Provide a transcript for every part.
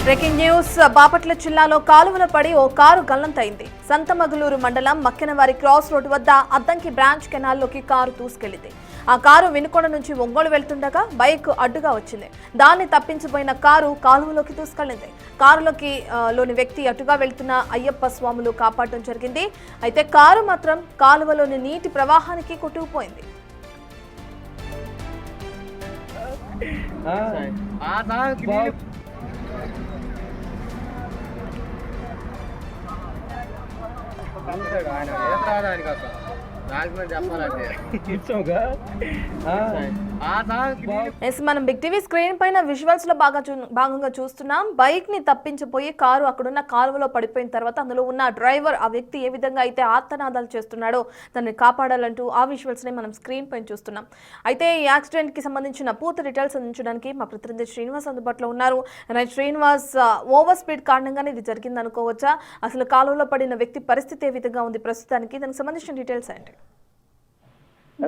Breaking news Bapatla జిల్లాలో కాలువల పడి ఓ కారు గల్లంతైంది. సంతమగులూరు మండలం మక్కెనవారి క్రాస్ రోడ్డు వద్ద అద్దంకి బ్రాంచ్ కెనాల్లోకి కారు దూసుకెళ్లింది. ఆ కారు వినుకొండ నుంచి ఒంగోలు వెళ్తుండగా బైక్ అడ్డుగా వచ్చింది. దాన్ని తప్పించిపోయిన కారు కాలువలోకి దూసుకెళ్లింది. లోని వ్యక్తి అటుగా వెళ్తున్న అయ్యప్ప స్వాములు కాపాడటం జరిగింది. అయితే కారు మాత్రం కాలువలోని నీటి ప్రవాహానికి కొట్టుకుపోయింది. మనం బిగ్ టీవీ స్క్రీన్ పైన విజువల్స్ లో భాగంగా చూస్తున్నాం. బైక్ ని తప్పించిపోయి కారు అక్కడున్న కాలువలో పడిపోయిన తర్వాత అందులో ఉన్న డ్రైవర్ ఆ వ్యక్తి ఏ విధంగా అయితే ఆర్తనాదాలు చేస్తున్నాడో దాన్ని కాపాడాలంటూ ఆ విజువల్స్ ని మనం స్క్రీన్ పైన చూస్తున్నాం. అయితే ఈ యాక్సిడెంట్ కి సంబంధించిన పూర్తి డీటెయిల్స్ అందించడానికి మా ప్రతినిధి శ్రీనివాస్ అందుబాటులో ఉన్నారు. శ్రీనివాస్, ఓవర్ స్పీడ్ కారణంగానే ఇది జరిగింది అనుకోవచ్చా? అసలు కాలువలో పడిన వ్యక్తి పరిస్థితి ఏ విధంగా ఉంది ప్రస్తుతానికి? దానికి సంబంధించిన డీటెయిల్స్ ఏంటి?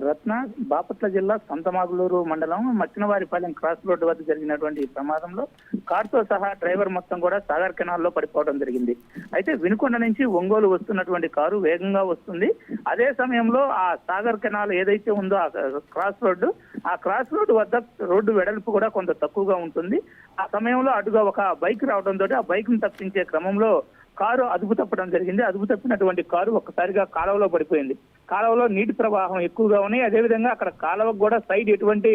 రత్న, బాపట్ల జిల్లా సంతమాగులూరు మండలం మక్కినవారిపాలెం క్రాస్ రోడ్డు వద్ద జరిగినటువంటి ఈ ప్రమాదంలో కారుతో సహా డ్రైవర్ మొత్తం కూడా సాగర్ కెనాల్లో పడిపోవడం జరిగింది. అయితే వినుకొండ నుంచి ఒంగోలు వస్తున్నటువంటి కారు వేగంగా వస్తుంది. అదే సమయంలో ఆ సాగర్ కెనాల్ ఏదైతే ఉందో ఆ క్రాస్ రోడ్డు వద్ద రోడ్డు వెడల్పు కూడా కొంత తక్కువగా ఉంటుంది. ఆ సమయంలో అటుగా ఒక బైక్ రావడంతో ఆ బైక్ ను తప్పించే క్రమంలో కారు అదుపు తప్పడం జరిగింది. అదుపు తప్పినటువంటి కారు ఒక్కసారిగా కాలువలో పడిపోయింది. కాలువలో నీటి ప్రవాహం ఎక్కువగా ఉన్నాయి. అదేవిధంగా అక్కడ కాలువకు కూడా సైడ్ ఎటువంటి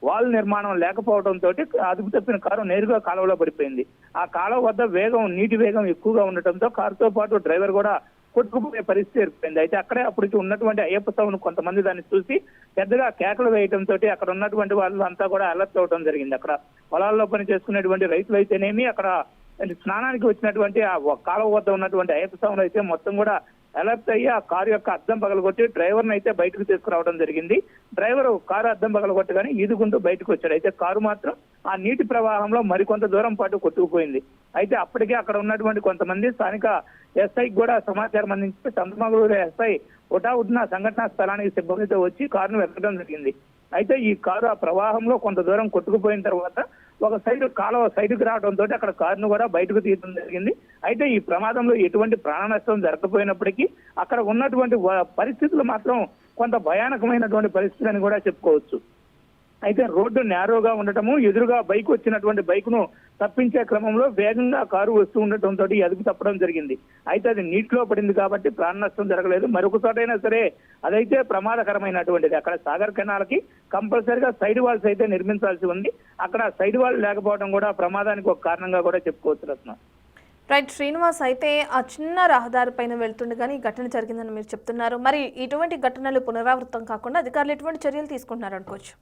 వాల్ నిర్మాణం లేకపోవడంతో అదుపు తప్పిన కారు నేరుగా కాలువలో పడిపోయింది. ఆ కాలువ వద్ద నీటి వేగం ఎక్కువగా ఉండటంతో కారుతో పాటు డ్రైవర్ కూడా కొట్టుకుపోయే పరిస్థితి ఏర్పడింది. అయితే అక్కడే అప్పటికి ఉన్నటువంటి అయ్యప్ప స్వామిని కొంతమంది దాన్ని చూసి పెద్దగా కేకలు వేయడంతో అక్కడ ఉన్నటువంటి వాళ్ళు అంతా కూడా అలర్ట్ అవడం జరిగింది. అక్కడ పొలాల్లో పని చేసుకునేటువంటి రైతులు అయితేనేమి, అక్కడ స్నానానికి వచ్చినటువంటి ఆ కాలువ వద్ద ఉన్నటువంటి అయ్యప్ప స్వాములు అయితే మొత్తం కూడా అలర్ట్ అయ్యి ఆ కారు యొక్క అద్దం పగలగొట్టి డ్రైవర్ని అయితే బయటకు తీసుకురావడం జరిగింది. డ్రైవర్ కారు అద్దం పగలగొట్టగానే ఈదుకుంటూ బయటకు వచ్చాడు. అయితే కారు మాత్రం ఆ నీటి ప్రవాహంలో మరికొంత దూరం పాటు కొట్టుకుపోయింది. అయితే అప్పటికే అక్కడ ఉన్నటువంటి కొంతమంది స్థానిక ఎస్ఐకి కూడా సమాచారం అందించి సంతమగులూరు ఎస్ఐ హుటాహుటిన సంఘటనా స్థలానికి సిబ్బందితో వచ్చి కారును వెతకడం జరిగింది. అయితే ఈ కారు ఆ ప్రవాహంలో కొంత దూరం కొట్టుకుపోయిన తర్వాత ఒక కాలువ సైడ్కి రావడంతో అక్కడ కారును కూడా బయటకు తీయడం జరిగింది. అయితే ఈ ప్రమాదంలో ఎటువంటి ప్రాణ నష్టం జరగకపోయినప్పటికీ అక్కడ ఉన్నటువంటి పరిస్థితులు మాత్రం కొంత భయానకమైనటువంటి పరిస్థితి అని కూడా చెప్పుకోవచ్చు. అయితే రోడ్డు నేరోగా ఉండటము, ఎదురుగా బైక్ వచ్చినటువంటి బైక్ ను తప్పించే క్రమంలో వేగంగా కారు వస్తూ ఉండటంతో అదుపు తప్పడం జరిగింది. అయితే అది నీటిలో పడింది కాబట్టి ప్రాణ నష్టం జరగలేదు. మరొక చోటైనా సరే అదైతే ప్రమాదకరమైనటువంటిది. అక్కడ సాగర్ కెనాల్కి కంపల్సరిగా సైడ్ వాల్స్ అయితే నిర్మించాల్సి ఉంది. అక్కడ సైడ్ వాల్ లేకపోవడం కూడా ప్రమాదానికి ఒక కారణంగా కూడా చెప్పుకోవచ్చు. రత్న, రైట్ శ్రీనివాస్, అయితే ఆ చిన్న రహదారి పైన వెళ్తుండగానే ఈ ఘటన జరిగిందని మీరు చెప్తున్నారు. మరి ఇటువంటి ఘటనలు పునరావృతం కాకుండా అధికారులు ఎటువంటి చర్యలు తీసుకుంటున్నారు అనుకోవచ్చు?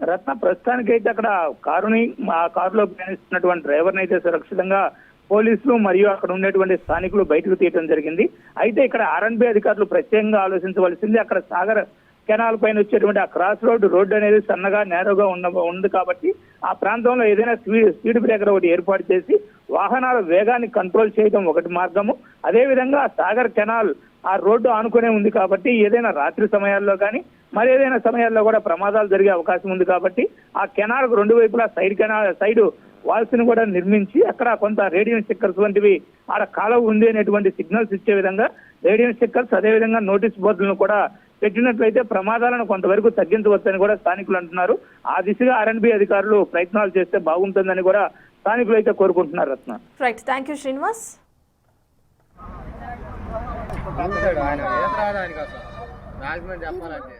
రత్న, ప్రస్తుతానికైతే అక్కడ ఆ కారులో ప్రయాణిస్తున్నటువంటి డ్రైవర్ని అయితే సురక్షితంగా పోలీసులు మరియు అక్కడ ఉండేటువంటి స్థానికులు బయటకు తీయడం జరిగింది. అయితే ఇక్కడ ఆర్ఎండ్బి అధికారులు ప్రత్యేకంగా ఆలోచించవలసింది, అక్కడ సాగర్ కెనాల్ పైన వచ్చేటువంటి ఆ క్రాస్ రోడ్డు అనేది సన్నగా నేరోగా ఉంది కాబట్టి ఆ ప్రాంతంలో ఏదైనా స్పీడ్ బ్రేకర్ ఒకటి ఏర్పాటు చేసి వాహనాల వేగాన్ని కంట్రోల్ చేయడం ఒకటి మార్గము. అదేవిధంగా సాగర్ కెనాల్ ఆ రోడ్డు ఆనుకునే ఉంది కాబట్టి ఏదైనా రాత్రి సమయాల్లో కానీ మరి ఏదైనా సమయాల్లో కూడా ప్రమాదాలు జరిగే అవకాశం ఉంది కాబట్టి ఆ కెనాల్ రెండు వైపులా సైడ్ వాల్స్ ని కూడా నిర్మించి అక్కడ కొంత రేడియం స్టిక్కర్స్ వంటివి ఆడ కాలువ ఉంది అనేటువంటి సిగ్నల్స్ ఇచ్చే విధంగా రేడియం స్టిక్కర్స్, అదేవిధంగా నోటీస్ బోర్డులను కూడా పెట్టినట్లయితే ప్రమాదాలను కొంతవరకు తగ్గించవచ్చని కూడా స్థానికులు అంటున్నారు. ఆ దిశగా ఆర్ఎండ్బి అధికారులు ప్రయత్నాలు చేస్తే బాగుంటుందని కూడా స్థానికులు అయితే కోరుకుంటున్నారు. రత్న, రైట్, థ్యాంక్ యూ శ్రీనివాస్. చెప్పాలంటే